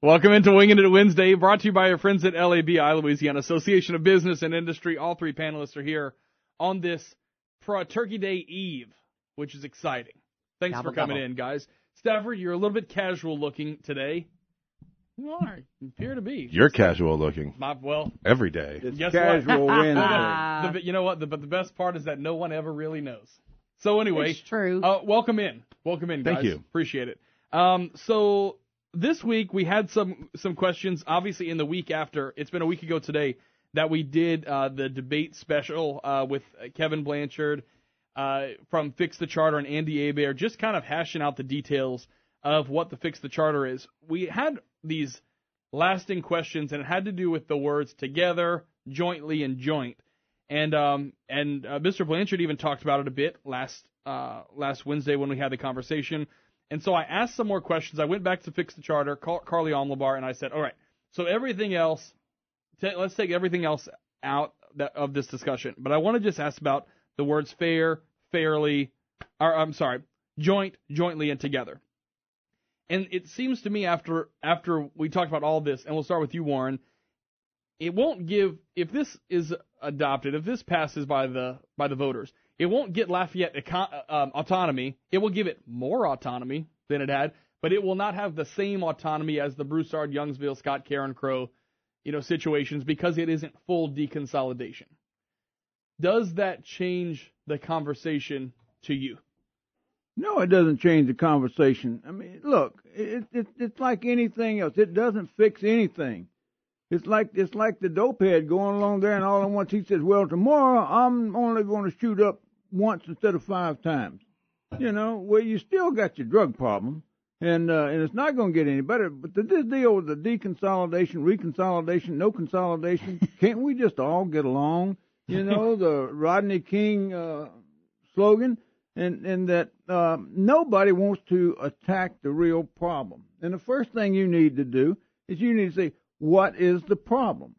Welcome into Wingin' It Wednesday, brought to you by our friends at LABI, Louisiana Association of Business and Industry. All three panelists are here on this Turkey Day Eve, which is exciting. Thanks for coming in, guys. Stafford, you're a little bit casual looking today. You are. You appear to be. You're casual looking. Well, every day. It's guess casual what? Wednesday. You know what? But the best part is that no one ever really knows. So anyway, it's true. Welcome in, guys. Thank you. Appreciate it. So this week we had some questions. Obviously, in the week after, it's been a week ago today that we did the debate special with Kevin Blanchard from Fix the Charter and Andy Abair, just kind of hashing out the details of what the Fix the Charter is. We had these lasting questions, and it had to do with the words together, jointly, and joint. And Mr. Blanchard even talked about it a bit last Wednesday when we had the conversation. And so I asked some more questions. I went back to Fix the Charter, Carly Omlabar, and I said, all right, so everything else, let's take everything else out of this discussion. But I want to just ask about the words fair, fairly, joint, jointly, and together. And it seems to me after we talked about all this, and we'll start with you, Warren, it won't give, if this is adopted, if this passes by the voters, it won't get Lafayette autonomy. It will give it more autonomy than it had, but it will not have the same autonomy as the Broussard, Youngsville, Scott, Karen Crow, situations, because it isn't full deconsolidation. Does that change the conversation to you? No, it doesn't change the conversation. I mean, look, it's like anything else. It doesn't fix anything. It's like the dope head going along there, and all at once he says, well, tomorrow I'm only going to shoot up once instead of 5 times. Well, you still got your drug problem, and it's not going to get any better. But this deal with the deconsolidation, reconsolidation, no consolidation, can't we just all get along? The Rodney King slogan. And that nobody wants to attack the real problem. And the first thing you need to do is you need to say, what is the problem?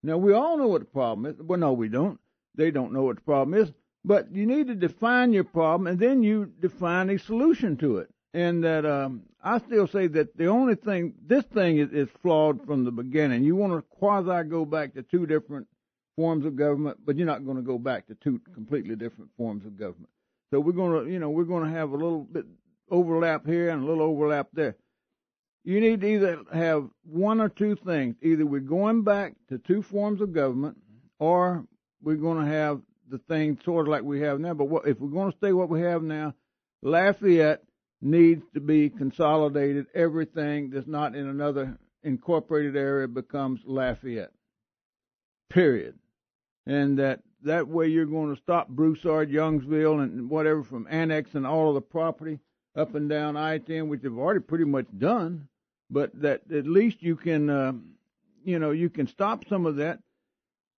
Now, we all know what the problem is. Well, no, we don't. They don't know what the problem is. But you need to define your problem, and then you define a solution to it. And that I still say that the only thing, this thing is flawed from the beginning. You want to quasi go back to 2 different forms of government, but you're not going to go back to 2 completely different forms of government. So we're going to have a little bit overlap here and a little overlap there. You need to either have one or 2 things. Either we're going back to 2 forms of government, or we're going to have the thing sort of like we have now. But if we're going to stay what we have now, Lafayette needs to be consolidated. Everything that's not in another incorporated area becomes Lafayette. Period. And that way you're going to stop Broussard, Youngsville, and whatever from annexing all of the property up and down I-10, which they've already pretty much done. But that at least you can, you can stop some of that,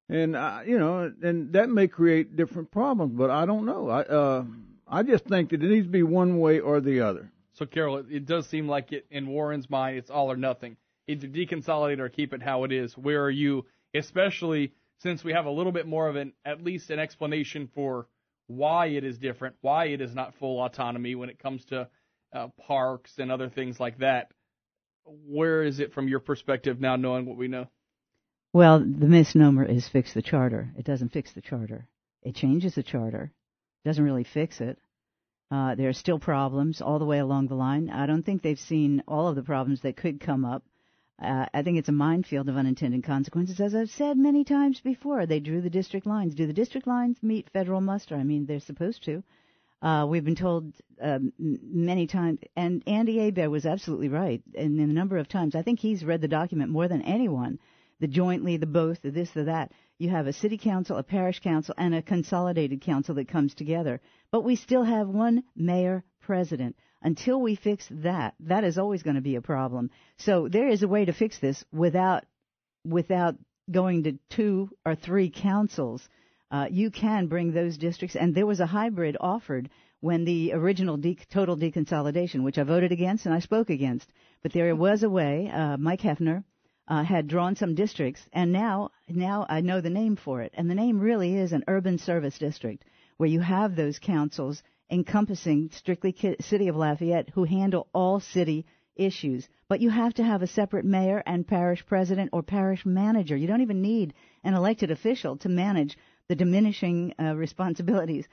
and and that may create different problems. But I don't know. I just think that it needs to be one way or the other. So, Carol, it does seem like it in Warren's mind, it's all or nothing. Either deconsolidate or keep it how it is. Where are you, especially since we have a little bit more of at least an explanation for why it is different, why it is not full autonomy when it comes to parks and other things like that? Where is it from your perspective now, knowing what we know? Well, the misnomer is fix the charter. It doesn't fix the charter. It changes the charter. It doesn't really fix it. There are still problems all the way along the line. I don't think they've seen all of the problems that could come up. I think it's a minefield of unintended consequences. As I've said many times before, they drew the district lines. Do the district lines meet federal muster? I mean, they're supposed to. We've been told many times, and Andy Abair was absolutely right. And in a number of times, I think he's read the document more than anyone, the jointly, the both, the this, the that. You have a city council, a parish council, and a consolidated council that comes together. But we still have one mayor president. Until we fix that, that is always going to be a problem. So there is a way to fix this without going to 2 or 3 councils. You can bring those districts, and there was a hybrid offered when the original total deconsolidation, which I voted against and I spoke against. But there was a way. Mike Hefner had drawn some districts, and now I know the name for it. And the name really is an urban service district, where you have those councils encompassing strictly City of Lafayette, who handle all city issues. But you have to have a separate mayor and parish president or parish manager. You don't even need an elected official to manage the diminishing responsibilities.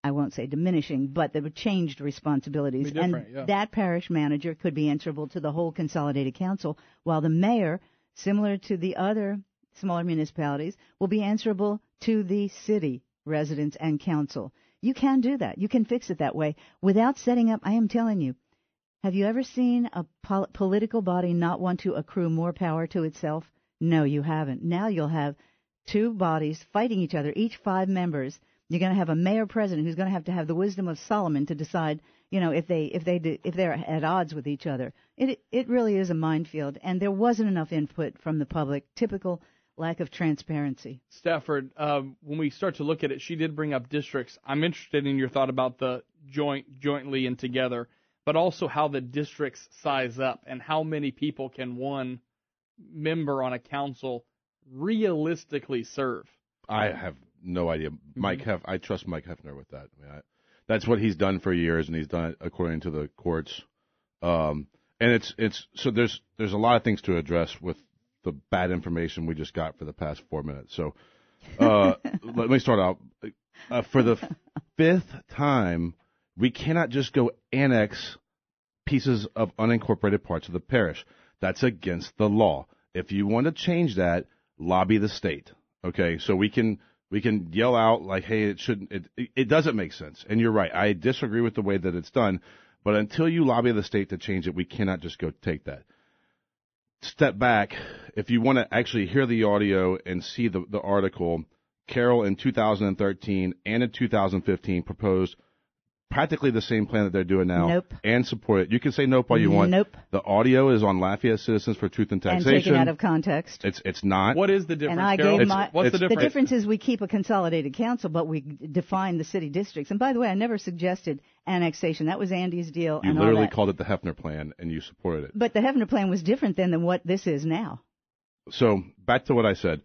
I won't say diminishing, but the changed responsibilities. And that parish manager could be answerable to the whole consolidated council, while the mayor, similar to the other smaller municipalities, will be answerable to the city residents and council. You can do that. You can fix it that way without setting up, I am telling you, have you ever seen a political body not want to accrue more power to itself? No, you haven't. Now you'll have two bodies fighting each other, each 5 members. You're going to have a mayor president who's going to have the wisdom of Solomon to decide, if they're at odds with each other. It really is a minefield, and there wasn't enough input from the public. Typical lack of transparency. Stafford, when we start to look at it, she did bring up districts. I'm interested in your thought about the jointly and together, but also how the districts size up and how many people can one member on a council realistically serve. I have no idea. I trust Mike Hefner with that. I mean, that's what he's done for years, and he's done it according to the courts. And it's so there's a lot of things to address with the bad information we just got for the past 4 minutes. So let me start out. For the 5th time, we cannot just go annex pieces of unincorporated parts of the parish. That's against the law. If you want to change that, lobby the state. Okay, so we can yell out like, hey, it shouldn't. It doesn't make sense. And you're right. I disagree with the way that it's done. But until you lobby the state to change it, we cannot just go take that. Step back. If you want to actually hear the audio and see the article, Carroll in 2013 and in 2015 proposed practically the same plan that they're doing now. Nope. And support it. You can say nope all you want. Nope. The audio is on Lafayette Citizens for Truth and Taxation. And taken out of context. It's not. What is the difference, and I Carol? gave What's the difference? The difference is we keep a consolidated council, but we define the city districts. And by the way, I never suggested annexation. That was Andy's deal. You and literally all that. called it the Hefner Plan, and you supported it. But the Hefner Plan was different than what this is now. So back to what I said.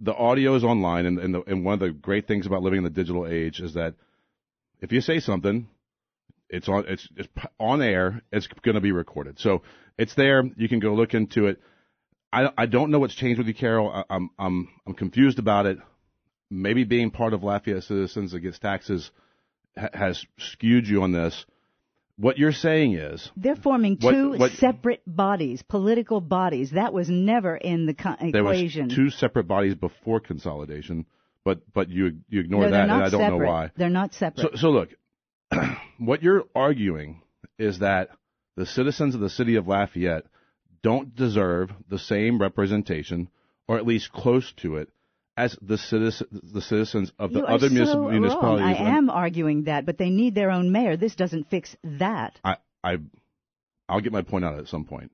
The audio is online, and one of the great things about living in the digital age is that if you say something, it's on air. It's going to be recorded, so it's there. You can go look into it. I don't know what's changed with you, Carol. I'm confused about it. Maybe being part of Lafayette Citizens Against Taxes has skewed you on this. What you're saying is they're forming two separate bodies, political bodies. That was never in the equation. There was 2 separate bodies before consolidation, but you ignore that, and I don't know why. They're not separate. So look, what you're arguing is that the citizens of the city of Lafayette don't deserve the same representation, or at least close to it, as the citizens of the other municipalities. Wrong. I am arguing that, but they need their own mayor. This doesn't fix that. I'll get my point out at some point.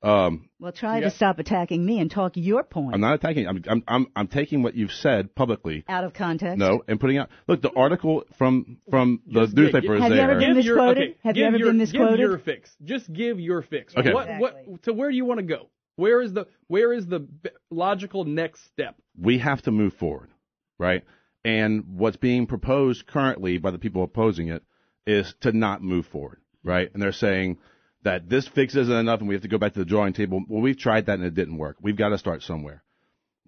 Well, try to stop attacking me and talk your point. I'm not attacking. I'm taking what you've said publicly out of context. No, and putting out. Look, the article from the newspaper is there. Have you ever been misquoted? Have you ever been misquoted? Give your fix. Just give your fix. Okay. To where do you want to go? Where is the logical next step? We have to move forward, right? And what's being proposed currently by the people opposing it is to not move forward, right? And they're saying that this fix isn't enough and we have to go back to the drawing table. Well, we've tried that and it didn't work. We've got to start somewhere.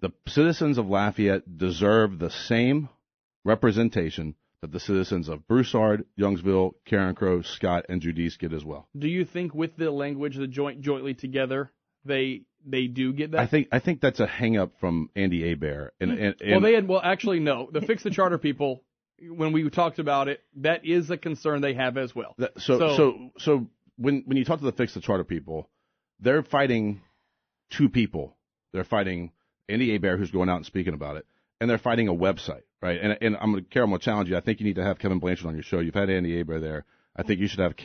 The citizens of Lafayette deserve the same representation that the citizens of Broussard, Youngsville, Carencro, Scott, and Giudice get as well. Do you think with the language, the jointly together, they do get that? I think that's a hang-up from Andy Hebert. Actually, no. The Fix the Charter people, when we talked about it, that is a concern they have as well. So when you talk to the Fix the Charter people, they're fighting 2 people. They're fighting Andy Hebert, who's going out and speaking about it, and they're fighting a website, right? And Carol, I'm going to challenge you. I think you need to have Kevin Blanchard on your show. You've had Andy Hebert there. I think you should have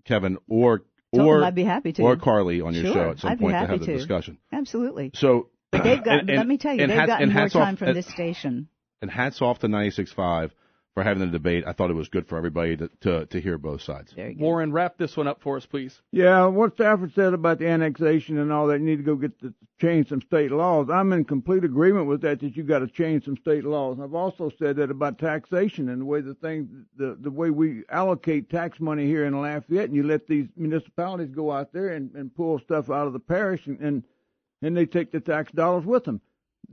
Kevin or I'd be happy to. Or Carly on your show at some point to have the discussion. Absolutely. So, but let me tell you, they've gotten more time from this station. And hats off to 96.5 for having the debate. I thought it was good for everybody to hear both sides. Very good. Warren, wrap this one up for us, please. Yeah, what Stafford said about the annexation and all that, you need to go change some state laws. I'm in complete agreement with that you got to change some state laws. I've also said that about taxation and the way the way we allocate tax money here in Lafayette, and you let these municipalities go out there and pull stuff out of the parish, and they take the tax dollars with them.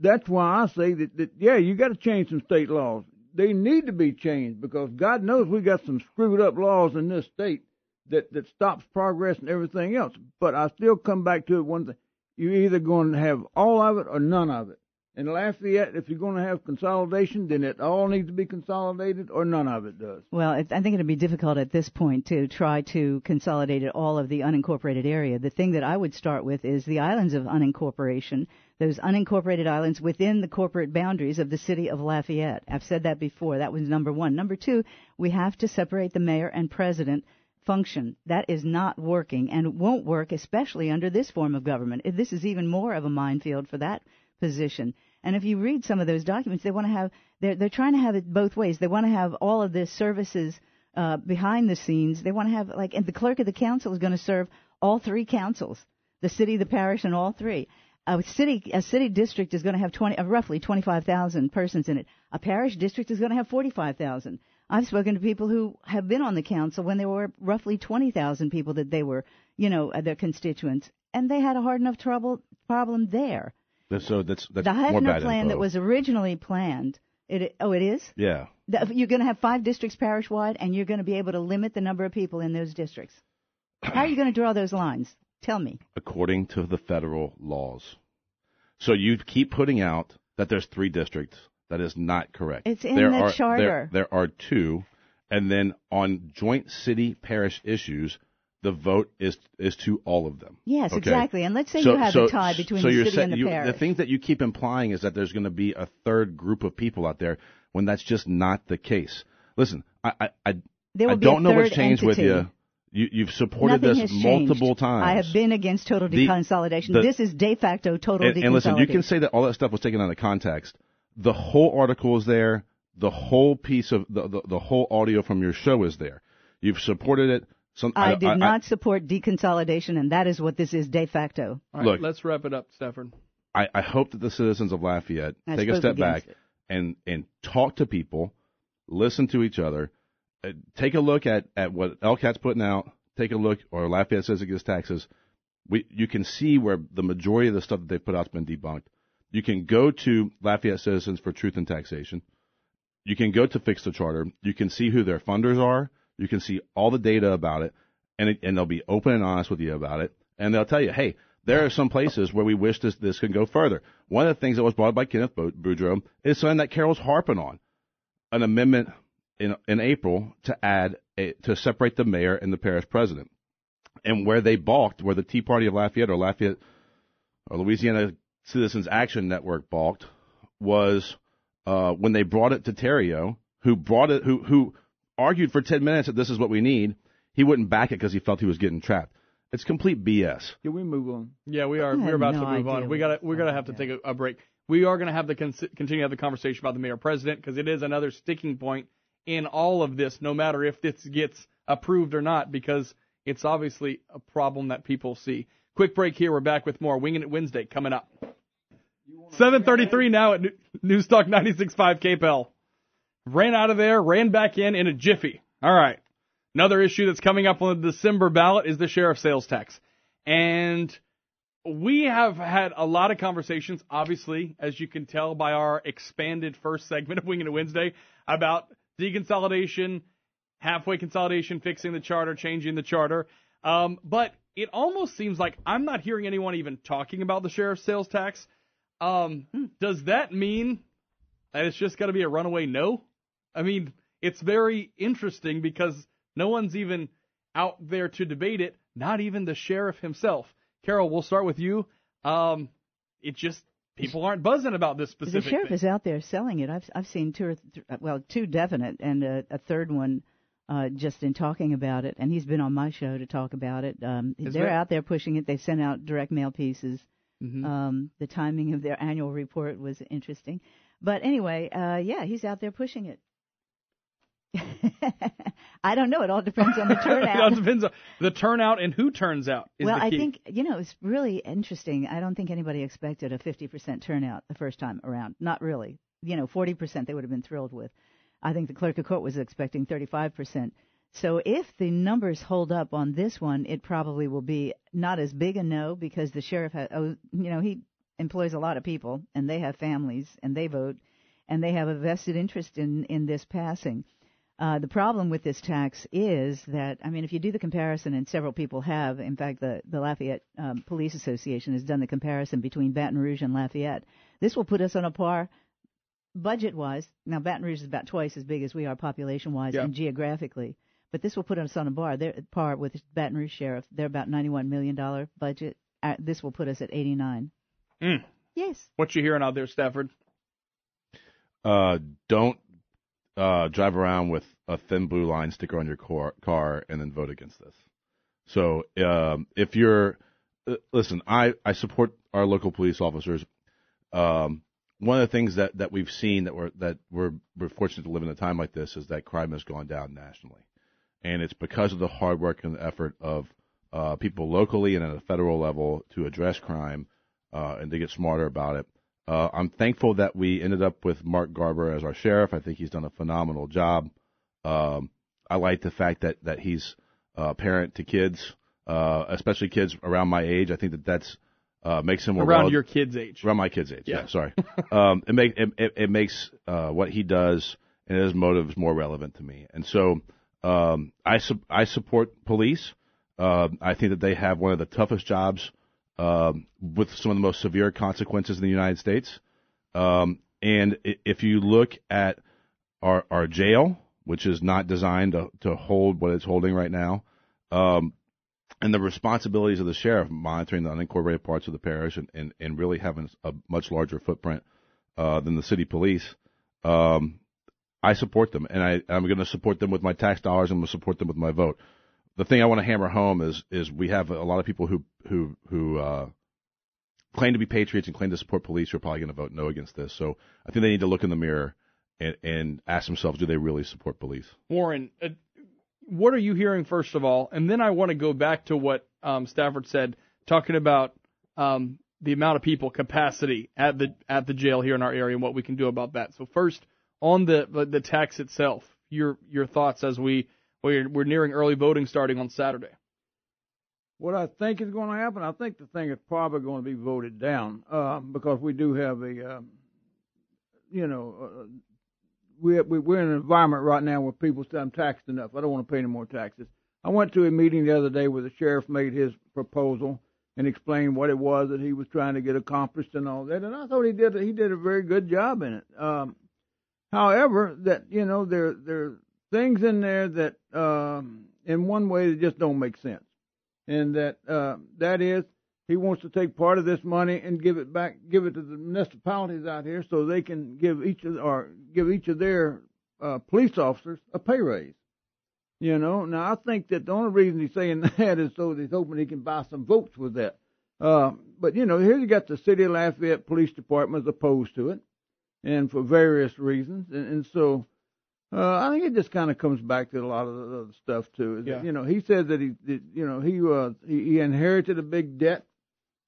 That's why I say that yeah, you got to change some state laws. They need to be changed because God knows we got some screwed up laws in this state that stops progress and everything else. But I still come back to one thing. You're either going to have all of it or none of it. In Lafayette, if you're going to have consolidation, then it all needs to be consolidated or none of it does. Well, I think it'd be difficult at this point to try to consolidate all of the unincorporated area. The thing that I would start with is the islands of unincorporation, those unincorporated islands within the corporate boundaries of the city of Lafayette. I've said that before. That was number one. Number two, we have to separate the mayor and president function. That is not working and won't work, especially under this form of government. This is even more of a minefield for that position. And if you read some of those documents, they want to have, they're trying to have it both ways. They want to have all of the services behind the scenes. They want to have, like, and the clerk of the council is going to serve all three councils, the city, the parish, and all three. A city district is going to have roughly 25,000 persons in it. A parish district is going to have 45,000. I've spoken to people who have been on the council when there were roughly 20,000 people that they were, their constituents, and they had a hard enough problem there. So that's the more bad plan info. that was originally planned. It is? Yeah. You're going to have 5 districts parish-wide, and you're going to be able to limit the number of people in those districts. How are you going to draw those lines? Tell me. According to the federal laws. So you keep putting out that there's 3 districts. That is not correct. It's in the charter. There are 2, and then on joint city-parish issues, the vote is to all of them. Yes, okay? exactly. And let's say you have a tie between the city and the parish. The thing that you keep implying is that there's going to be a third group of people out there when that's just not the case. Listen, I don't know what's changed with you. You've supported Nothing this has multiple changed. times. I have been against total deconsolidation. This is de facto total deconsolidation. And listen, you can say that all that stuff was taken out of context. The whole article is there. The whole piece of the whole audio from your show is there. You've supported it. I did not support deconsolidation, and that is what this is de facto. All right, let's wrap it up, Stafford. I hope that the citizens of Lafayette take a step back and talk to people, listen to each other, take a look at what LCAT's putting out, take a look, or Lafayette says it gets taxes. You can see where the majority of the stuff that they've put out has been debunked. You can go to Lafayette Citizens for Truth and Taxation. You can go to Fix the Charter. You can see who their funders are. You can see all the data about it, and they'll be open and honest with you about it. And they'll tell you, hey, there are some places where we wish this could go further. One of the things that was brought up by Kenneth Boudreaux is something that Carol's harping on, an amendment in April to separate the mayor and the parish president. And where they balked, where the Tea Party of Lafayette or Louisiana Citizens Action Network balked, was when they brought it to Terrio, who argued for 10 minutes that this is what we need. He wouldn't back it because he felt he was getting trapped. It's complete BS. Can we move on? Yeah, we are. We're about to move on. We're gonna have to take a break. We are gonna have to continue to have the conversation about the mayor president because it is another sticking point in all of this, no matter if this gets approved or not, because it's obviously a problem that people see. Quick break here. We're back with more Wingin' It Wednesday coming up. 7:33 now at News Talk 96.5 KPEL. Ran out of there, ran back in a jiffy. All right. Another issue that's coming up on the December ballot is the sheriff sales tax. And we have had a lot of conversations, obviously, as you can tell by our expanded first segment of Wingin' It Wednesday, about deconsolidation, halfway consolidation, fixing the charter, changing the charter. But it almost seems like I'm not hearing anyone even talking about the sheriff's sales tax. Does that mean that it's just got to be a runaway no? I mean, it's very interesting because no one's even out there to debate it, not even the sheriff himself. Carol, we'll start with you. People aren't buzzing about this specific thing. The sheriff thing. is out there selling it. I've seen two definite, and a third one just in talking about it, and he's been on my show to talk about it. They're out there pushing it. They've sent out direct mail pieces. Mm-hmm. The timing of their annual report was interesting. But anyway, he's out there pushing it. I don't know. It all depends on the It turnout. all depends on the turnout and who turns out. Well, the key. I think, it's really interesting. I don't think anybody expected a 50% turnout the first time around. Not really. 40% they would have been thrilled with. I think the clerk of court was expecting 35%. So if the numbers hold up on this one, it probably will be not as big a no, because the sheriff he employs a lot of people, and they have families, and they vote, and they have a vested interest in this passing. The problem with this tax is that, if you do the comparison, and several people have, in fact, the Lafayette Police Association has done the comparison between Baton Rouge and Lafayette. This will put us on a par budget-wise. Now, Baton Rouge is about twice as big as we are population-wise and geographically. But this will put us on a par with Baton Rouge Sheriff. They're about $91 million budget. This will put us at 89. Yes. What you hearing out there, Stafford? Don't drive around with a thin blue line sticker on your car and then vote against this. So if you're listen, I support our local police officers. One of the things that we've seen that we're fortunate to live in a time like this is that crime has gone down nationally. And it's because of the hard work and the effort of people locally and at a federal level to address crime and to get smarter about it. I'm thankful that we ended up with Mark Garber as our sheriff. I think he's done a phenomenal job. I like the fact that he's a parent to kids, especially kids around my age. I think that's makes him more around your kid's age. Around my kid's age. Yeah, sorry. It makes what he does and his motives more relevant to me. And so I support police. I think that they have one of the toughest jobs with some of the most severe consequences in the United States. And if you look at our jail, which is not designed to hold what it's holding right now, and the responsibilities of the sheriff monitoring the unincorporated parts of the parish and really having a much larger footprint than the city police, I support them, and I'm going to support them with my tax dollars. I'm going to support them with my vote. The thing I want to hammer home is we have a lot of people who claim to be patriots and claim to support police who are probably going to vote no against this. So I think they need to look in the mirror and ask themselves, do they really support police? Warren, what are you hearing, first of all? And then I want to go back to what Stafford said, talking about the amount of people, capacity at the jail here in our area and what we can do about that. So first, on the tax itself, your thoughts as we're nearing early voting starting on Saturday. What I think is going to happen, I think the thing is probably going to be voted down because we do have we're in an environment right now where people say I'm taxed enough. I don't want to pay any more taxes. I went to a meeting the other day where the sheriff made his proposal and explained what it was that he was trying to get accomplished and all that, and I thought he did a very good job in it. However, that there are things in there that in one way that just don't make sense, and that is he wants to take part of this money and give it to the municipalities out here so they can give each of their police officers a pay raise. Now I think that the only reason he's saying that is so that he's hoping he can buy some votes with that. But here you got the City of Lafayette Police Department is opposed to it, and for various reasons, and so I think it just kind of comes back to a lot of the other stuff too. Yeah. He said that he inherited a big debt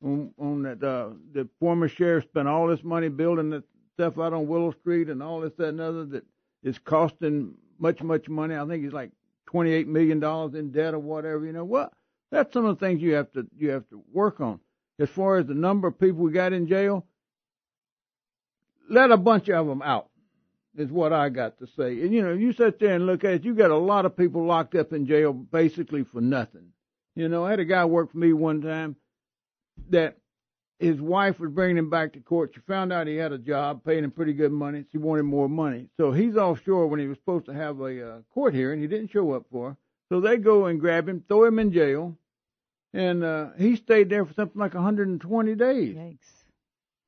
on that. The former sheriff spent all this money building that stuff out on Willow Street and all this, that, and other that is costing much money. I think he's like $28 million in debt or whatever. What? That's some of the things you have to work on. As far as the number of people we got in jail, let a bunch of them out, is what I got to say. And, you sit there and look at it, you got a lot of people locked up in jail basically for nothing. I had a guy work for me one time that his wife was bringing him back to court. She found out he had a job, paying him pretty good money. She wanted more money. So he's offshore when he was supposed to have a court hearing. He didn't show up for her. So they go and grab him, throw him in jail, and he stayed there for something like 120 days. Yikes.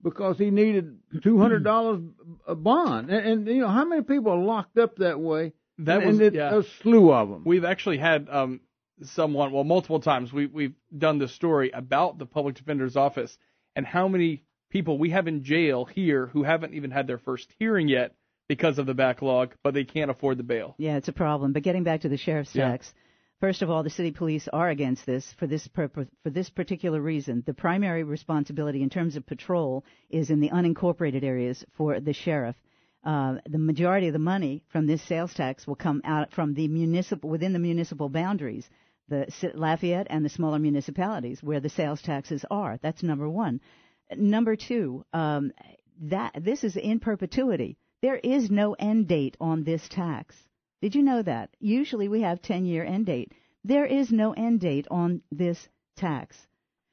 Because he needed $200 a bond. And how many people are locked up that way? A slew of them. We've actually had multiple times we've done this story about the public defender's office and how many people we have in jail here who haven't even had their first hearing yet because of the backlog, but they can't afford the bail. Yeah, it's a problem. But getting back to the sheriff's tax, first of all, the city police are against this for this purpose, for this particular reason. The primary responsibility in terms of patrol is in the unincorporated areas for the sheriff. The majority of the money from this sales tax will come out from the within the municipal boundaries, the Lafayette and the smaller municipalities where the sales taxes are. That's number one. Number two, that this is in perpetuity. There is no end date on this tax. Did you know that? Usually we have 10-year end date. There is no end date on this tax.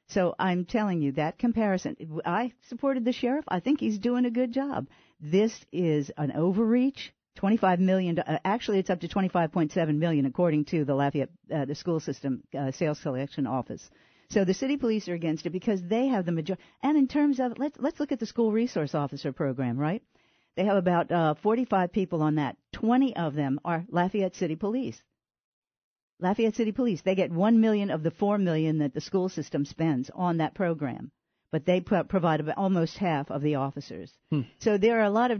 So I'm telling you that comparison. I supported the sheriff. I think he's doing a good job. This is an overreach. $25 million. Actually, it's up to $25.7 million, according to the Lafayette, the school system sales collection office. So the city police are against it because they have the majority. And in terms of, let's look at the school resource officer program, right? They have about 45 people on that. 20 of them are Lafayette City Police. Lafayette City Police. They get $1 million of the $4 million that the school system spends on that program, but they provide about almost half of the officers. So there are a lot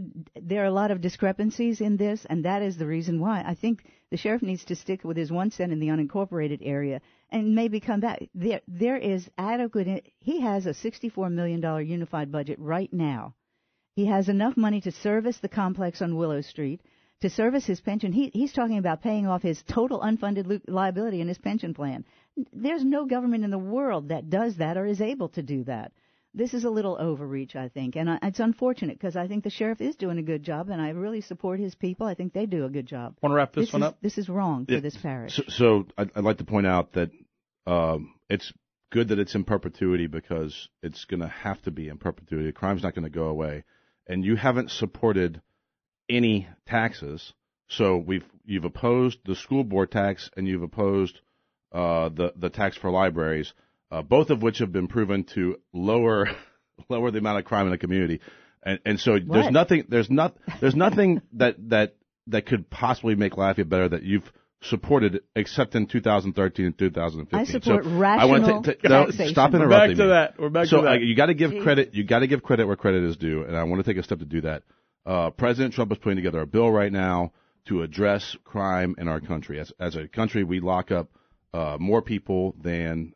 of discrepancies in this, and that is the reason why I think the sheriff needs to stick with his 1 cent in the unincorporated area and maybe come back. There is adequate. He has a $64 million unified budget right now. He has enough money to service the complex on Willow Street, to service his pension. He's talking about paying off his total unfunded liability in his pension plan. There's no government in the world that does that or is able to do that. This is a little overreach, I think, and it's unfortunate because I think the sheriff is doing a good job, and I really support his people. I think they do a good job. Want to wrap this one up? This is wrong for this parish. So I'd like to point out that it's good that it's in perpetuity because it's going to have to be in perpetuity. The crime's not going to go away. And you haven't supported any taxes, so you've opposed the school board tax and you've opposed the tax for libraries, both of which have been proven to lower the amount of crime in the community. And so there's nothing that could possibly make Lafayette better that you've supported except in 2013 and 2015. I support so rational taxation. Stop interrupting me. We're back to that. You got to give credit. You got to give credit where credit is due, and I want to take a step to do that. President Trump is putting together a bill right now to address crime in our country. As a country, we lock up more people than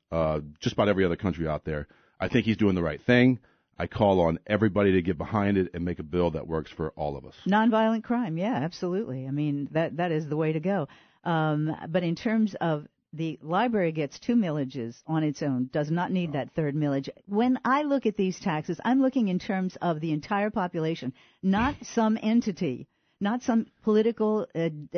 just about every other country out there. I think he's doing the right thing. I call on everybody to get behind it and make a bill that works for all of us. Nonviolent crime, yeah, absolutely. I mean, that is the way to go. But in terms of the library gets 2 millages on its own, does not need that third millage. When I look at these taxes, I'm looking in terms of the entire population, not some entity, not some political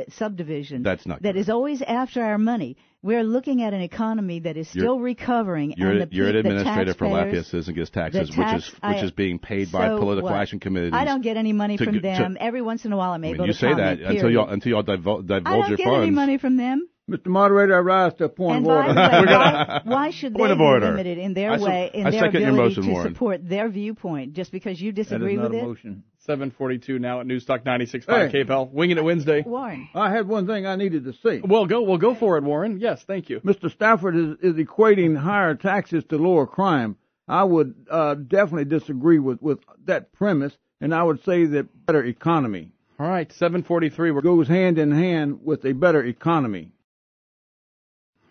subdivision that is always after our money. We're looking at an economy that is still recovering. You're an administrator for Lafayette Citizen Gets Taxes, which is being paid by political action committees. I don't get any money from them. Every once in a while I'm able to comment. You say that until y'all divulge your funds. I don't get any money from them. Mr. Moderator, I rise to a point of order. Why should they be limited in their ability to support their viewpoint just because you disagree with it? That is not a motion. 7:42 now at News Talk 96.5 KPEL. Winging it Wednesday. Warren. I had one thing I needed to say. We'll go for it, Warren. Yes, thank you. Mr. Stafford is equating higher taxes to lower crime. I would definitely disagree with that premise, and I would say that better economy. All right, 7:43. Goes hand in hand with a better economy.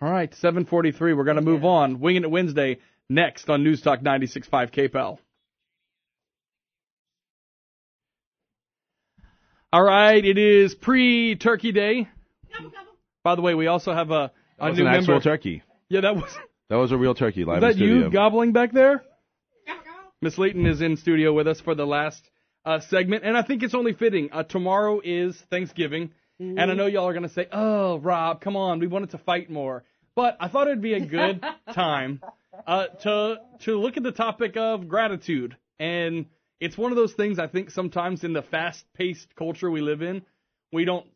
All right, 7:43. We're going to move on. Winging it Wednesday next on News Talk 96.5 KPEL. All right, it is pre-Turkey Day. By the way, we also have a new member. Actual turkey. Yeah, that was a real turkey live in studio. Is that you gobbling back there? Miss Layton is in studio with us for the last segment, and I think it's only fitting. Tomorrow is Thanksgiving, and I know y'all are going to say, "Oh, Rob, come on, we wanted to fight more." But I thought it'd be a good time to look at the topic of gratitude. And it's one of those things I think sometimes in the fast-paced culture we live in, we don't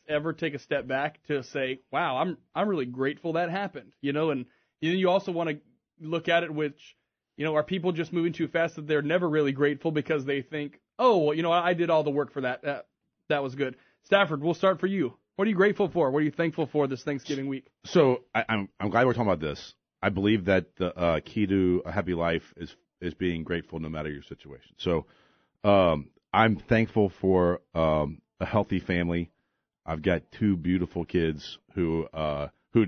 ever take a step back to say, wow, I'm really grateful that happened. And you also want to look at it which, are people just moving too fast that they're never really grateful because they think, oh, well, I did all the work for that. That was good. Stafford, we'll start for you. What are you grateful for? What are you thankful for this Thanksgiving week? So I'm glad we're talking about this. I believe that the key to a happy life is being grateful no matter your situation. So I'm thankful for a healthy family. I've got 2 beautiful kids who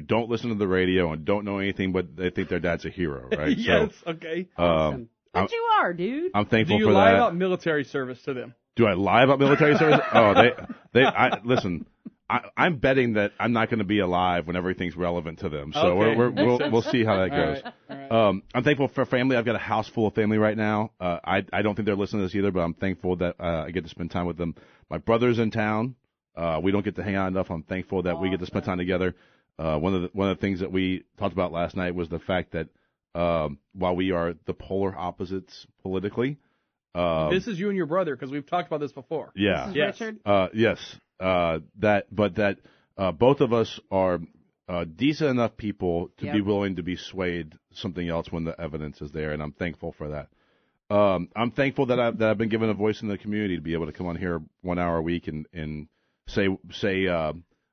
don't listen to the radio and don't know anything, but they think their dad's a hero, right? Yes, okay. Awesome. But you are, dude. I'm thankful Do you for lie that. about military service to them? Do I lie about military service? Oh, listen. I'm betting that I'm not going to be alive when everything's relevant to them. So Okay. we'll see how that goes. All right. I'm thankful for family. I've got a house full of family right now. I don't think they're listening to this either, but I'm thankful that I get to spend time with them. My brother's in town. We don't get to hang out enough. I'm thankful that we get to spend time together. One of the things that we talked about last night was the fact that while we are the polar opposites politically, This is you and your brother, because we've talked about this before. yeah, This is Yes. Richard. yes, that both of us are decent enough people to be Yep. willing to be swayed something else when the evidence is there, and I'm thankful for that. I'm thankful that I've been given a voice in the community to be able to come on here 1 hour a week and say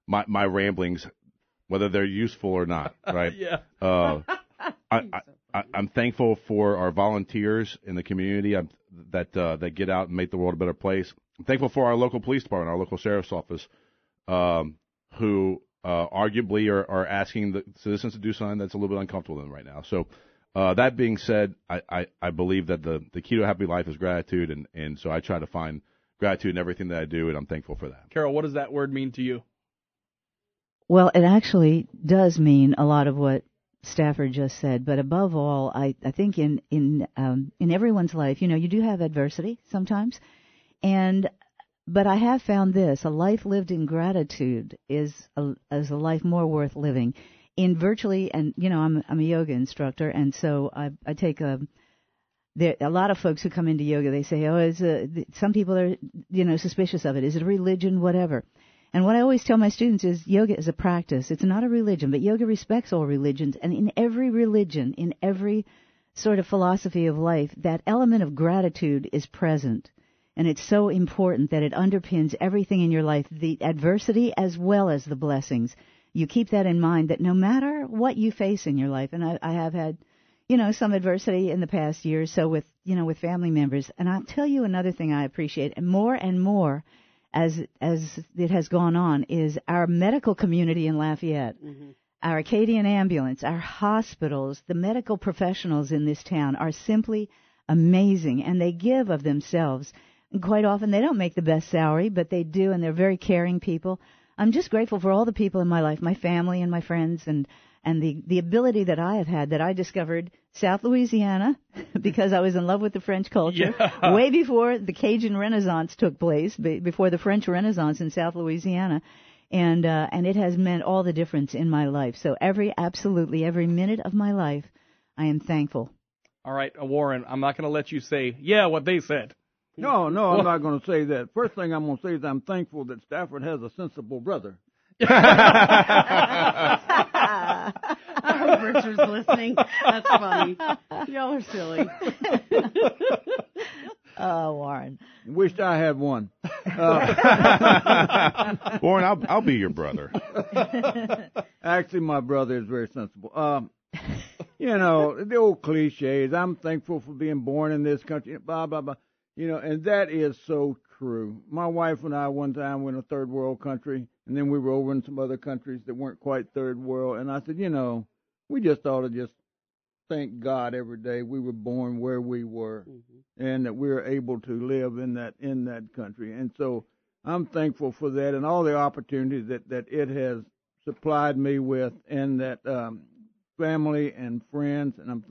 my ramblings, whether they're useful or not, right? Yeah. I'm thankful for our volunteers in the community that get out and make the world a better place. I'm thankful for our local police department, our local sheriff's office, who arguably are asking the citizens to do something that's a little bit uncomfortable to them right now. So that being said, I believe that the key to a happy life is gratitude, and so I try to find gratitude in everything that I do, and I'm thankful for that. Carol, what does that word mean to you? Well, it actually does mean a lot of what Stafford just said, but above all, I think in everyone's life, you do have adversity sometimes, but I have found this: a life lived in gratitude is a life more worth living. In virtually, and I'm a yoga instructor, and so I take a lot of folks who come into yoga. They say, some people are suspicious of it. Is it a religion? Whatever. And what I always tell my students is yoga is a practice. It's not a religion, but yoga respects all religions. And in every religion, in every sort of philosophy of life, that element of gratitude is present. And it's so important that it underpins everything in your life, the adversity as well as the blessings. You keep that in mind, that no matter what you face in your life, and I have had, some adversity in the past year or so with family members. And I'll tell you another thing I appreciate, and more as it has gone on, is our medical community in Lafayette, our Acadian ambulance, our hospitals, the medical professionals in this town are simply amazing, and they give of themselves. And quite often they don't make the best salary, but they do, and they're very caring people. I'm just grateful for all the people in my life, my family and my friends, and the ability that I have had, that I discovered South Louisiana because I was in love with the French culture way before the Cajun Renaissance took place, before the French Renaissance in South Louisiana, and it has meant all the difference in my life. So absolutely every minute of my life, I am thankful. All right, Warren, I'm not going to let you say, what they said. No, I'm not going to say that. First thing I'm going to say is I'm thankful that Stafford has a sensible brother. I hope Richard's listening. That's funny. Y'all are silly. Oh, Warren. Wished I had one. Warren, I'll be your brother. Actually, my brother is very sensible. The old cliches. I'm thankful for being born in this country, blah, blah, blah. And that is so true. My wife and I one time were in a third world country, and then we were over in some other countries that weren't quite third world. And I said, we just ought to just thank God every day we were born where we were, and that we were able to live in that country. And so I'm thankful for that and all the opportunities that it has supplied me with, and that family and friends. And I'm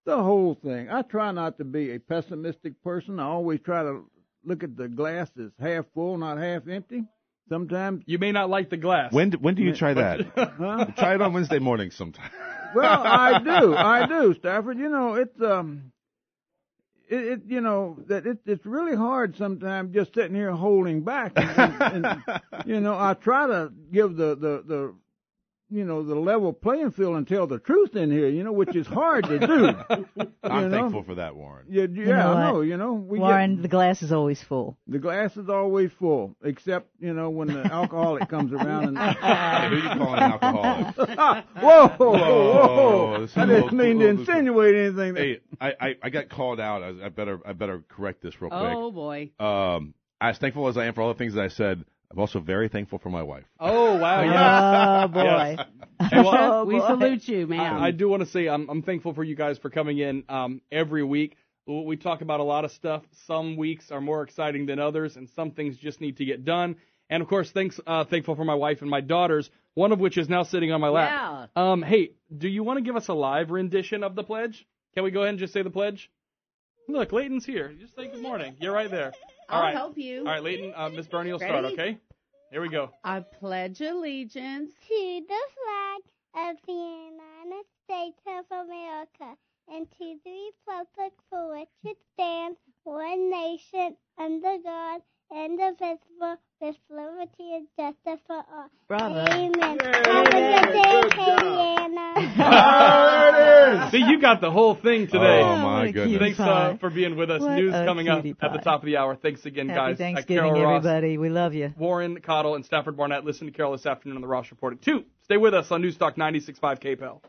the whole thing. I try not to be a pessimistic person. I always try to look at the glass as half full, not half empty. Sometimes You may not like the glass. When do you try that? Huh? Try it on Wednesday morning sometime. Well, I do, Stafford. It's really hard sometimes just sitting here holding back. And I try to give the the level playing field and tell the truth in here, which is hard to do. I'm thankful for that, Warren. Yeah, I know. Warren, the glass is always full. The glass is always full, except, when the alcoholic comes around. Hey, who you calling an alcoholic? Whoa. I didn't mean to insinuate anything. Hey, I got called out. I better correct this real quick. Oh, boy. As thankful as I am for all the things that I said, I'm also very thankful for my wife. Oh, wow. Yeah. Oh, boy. Yes. We salute you, man. I do want to say I'm thankful for you guys for coming in every week. We talk about a lot of stuff. Some weeks are more exciting than others, and some things just need to get done. And, of course, thankful for my wife and my daughters, one of which is now sitting on my lap. Yeah. Hey, do you want to give us a live rendition of the pledge? Can we go ahead and just say the pledge? Look, Leighton's here. Just say good morning. You're right there. All right. I'll help you. All right, Leighton, Miss Bernie will start, Ready? okay? Here we go. I pledge allegiance to the flag of the United States of America and to the republic for which it stands, one nation, under God, indivisible, with liberty and justice for all. Bravo. Amen. Yay. Have a good day, Good job. Indiana. There it is. See, you got the whole thing today. Oh, my what a goodness. cutie Thanks pie. for being with us. What News a coming up cutie at the pie. top of the hour. Thanks again, Happy guys. Thanksgiving, Carol Ross, everybody. We love you. Warren Cottle, and Stafford Barnett. Listen to Carol this afternoon on the Ross Report at 2. Stay with us on News Talk 96.5 KPEL.